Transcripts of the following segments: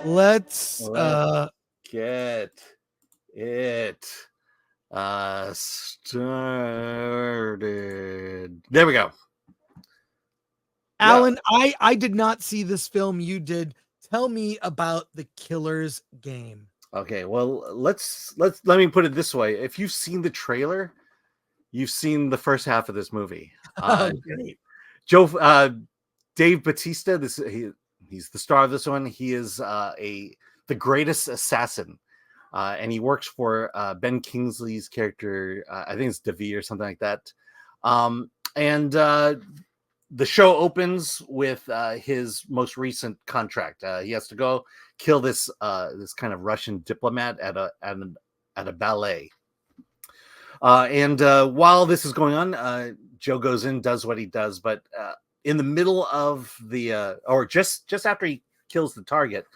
Let's get it started. There we go. Alan, I did not see this film. You did. Tell me about The Killer's Game. Okay, well, let me put it this way. If you've seen the trailer, you've seen the first half of this movie. Great. Dave Bautista, he's the star of this one. He is the greatest assassin, and he works for Ben Kingsley's character. I think it's Devi or something like that. The show opens with his most recent contract. He has to go kill this kind of Russian diplomat at a ballet. While this is going on, Joe goes in, does what he does, but in the middle of or just after he kills the target,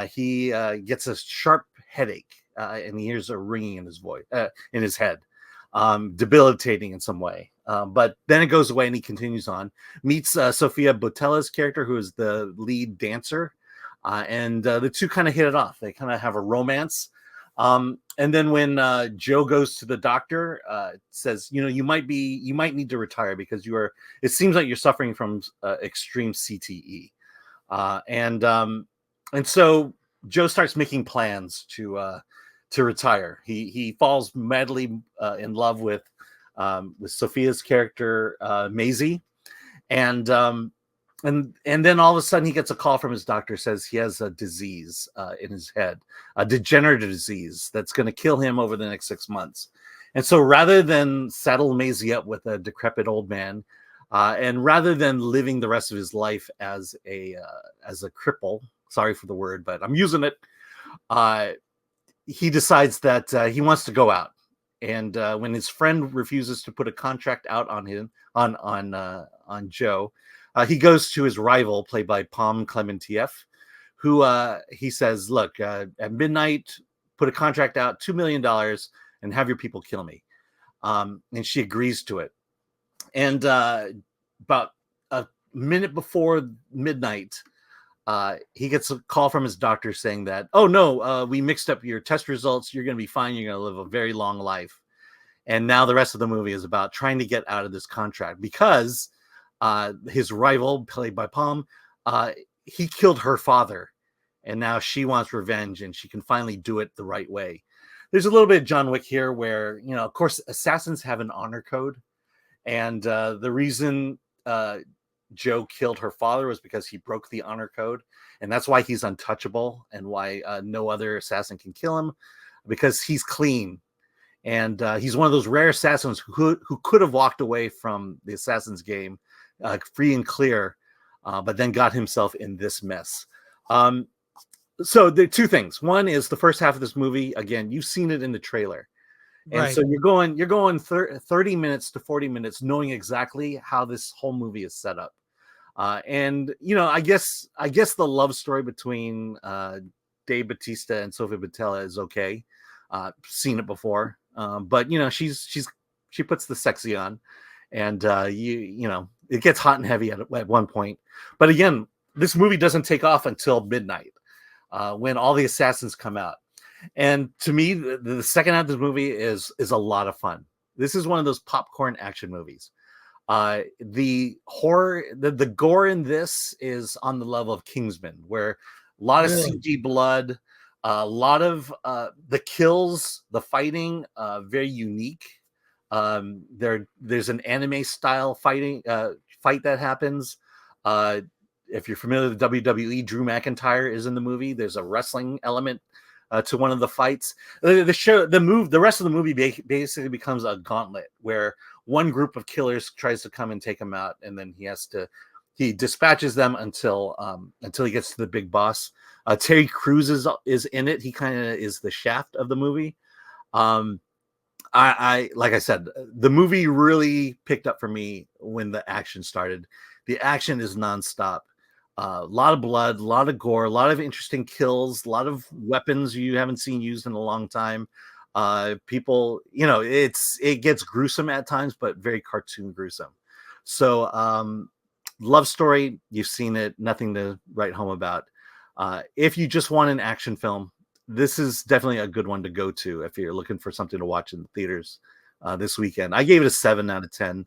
he gets a sharp headache, and he hears a ringing in his voice, in his head, debilitating in some way. But then it goes away, and he continues on. Meets Sofia Boutella's character, who is the lead dancer, and the two kind of hit it off. They kind of have a romance. And then when Joe goes to the doctor, says, you might need to retire because it seems like you're suffering from extreme CTE. And so Joe starts making plans to retire. He falls madly in love with Sophia's character, Maisie. And then all of a sudden he gets a call from his doctor, says he has a disease in his head, a degenerative disease that's going to kill him over the next 6 months. And so rather than saddle Maisie up with a decrepit old man, and rather than living the rest of his life as a cripple, sorry for the word, but I'm using it, he decides that he wants to go out. And when his friend refuses to put a contract out on him, on Joe, he goes to his rival, played by Pom Klementieff, who he says, look, at midnight, put a contract out, $2 million, and have your people kill me. And she agrees to it. And about a minute before midnight, he gets a call from his doctor saying that, oh, no, we mixed up your test results. You're going to be fine. You're going to live a very long life. And now the rest of the movie is about trying to get out of this contract because his rival, played by Pom, he killed her father, and now she wants revenge, and she can finally do it the right way. There's a little bit of John Wick here where, of course, assassins have an honor code, and the reason Joe killed her father was because he broke the honor code, and that's why he's untouchable and why no other assassin can kill him, because he's clean. And he's one of those rare assassins who could have walked away from the Assassin's game free and clear, but then got himself in this mess. So there are two things. One is the first half of this movie. Again, you've seen it in the trailer. And right. So you're going 30 minutes to 40 minutes knowing exactly how this whole movie is set up. And I guess the love story between Dave Bautista and Sofia Boutella is okay. Seen it before. But she puts the sexy on, and it gets hot and heavy at one point. But again, this movie doesn't take off until midnight, when all the assassins come out. And to me, the second half of this movie is a lot of fun. This is one of those popcorn action movies. The horror, the gore in this is on the level of Kingsman, where a lot of CG blood. A lot of the kills, the fighting, very unique. There's an anime style fight that happens. If you're familiar with WWE, Drew McIntyre is in the movie. There's a wrestling element to one of the fights. The rest of the movie basically becomes a gauntlet where one group of killers tries to come and take him out, and then he dispatches them until he gets to the big boss. Terry Crews is in it. He kind of is the Shaft of the movie. I like I said, the movie really picked up for me when the action started. The action is nonstop. A lot of blood, a lot of gore, a lot of interesting kills, a lot of weapons you haven't seen used in a long time. People, it gets gruesome at times, but very cartoon gruesome. So, love story, you've seen it, nothing to write home about. If you just want an action film, this is definitely a good one to go to if you're looking for something to watch in the theaters this weekend. I gave it a 7 out of 10,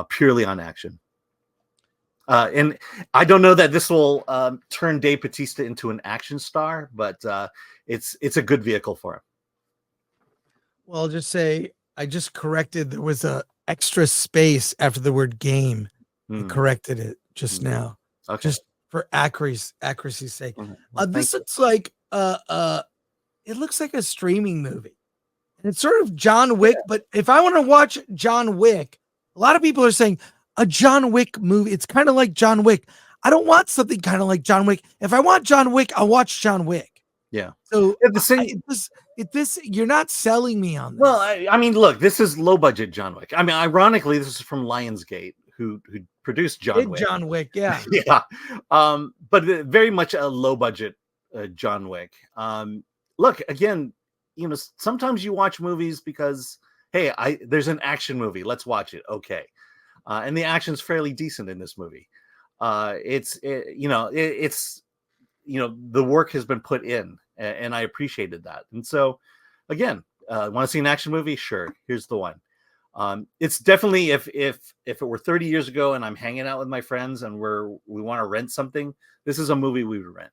purely on action. And I don't know that this will turn Dave Bautista into an action star, but it's a good vehicle for him. Well, I'll just say I just corrected. There was a extra space after the word game. I corrected it just now, just for accuracy's sake. This looks like it looks like a streaming movie, and it's sort of John Wick. But if I want to watch John Wick, a lot of people are saying a John Wick movie. It's kind of like John Wick. I don't want something kind of like John Wick. If I want John Wick, I'll watch John Wick. Yeah. So this you're not selling me on this. Well, I mean, look, this is low budget John Wick. I mean, ironically, this is from Lionsgate, who produced John Wick. John Wick, yeah. Yeah. But very much a low budget John Wick. Look, again, sometimes you watch movies because, hey, there's an action movie. Let's watch it. Okay. And the action's fairly decent in this movie. The work has been put in, and I appreciated that. And so, again, want to see an action movie? Sure, here's the one. It's definitely if it were 30 years ago and I'm hanging out with my friends and we want to rent something, this is a movie we would rent.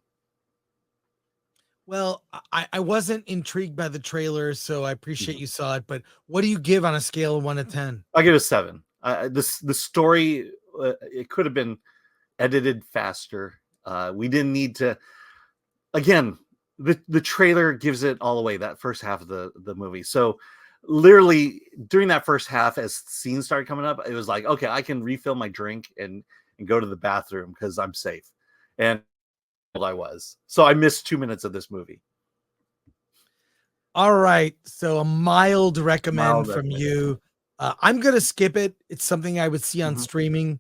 Well, I wasn't intrigued by the trailer, so I appreciate you saw it. But what do you give on a scale of 1 to 10? I give it a 7. The story, it could have been edited faster. We didn't need to. Again, the trailer gives it all away, that first half of the movie. So literally during that first half, as scenes started coming up, it was like, okay, I can refill my drink and go to the bathroom because I'm safe. And I was. So I missed 2 minutes of this movie. All right. So a mild recommend from you. I'm going to skip it. It's something I would see on streaming.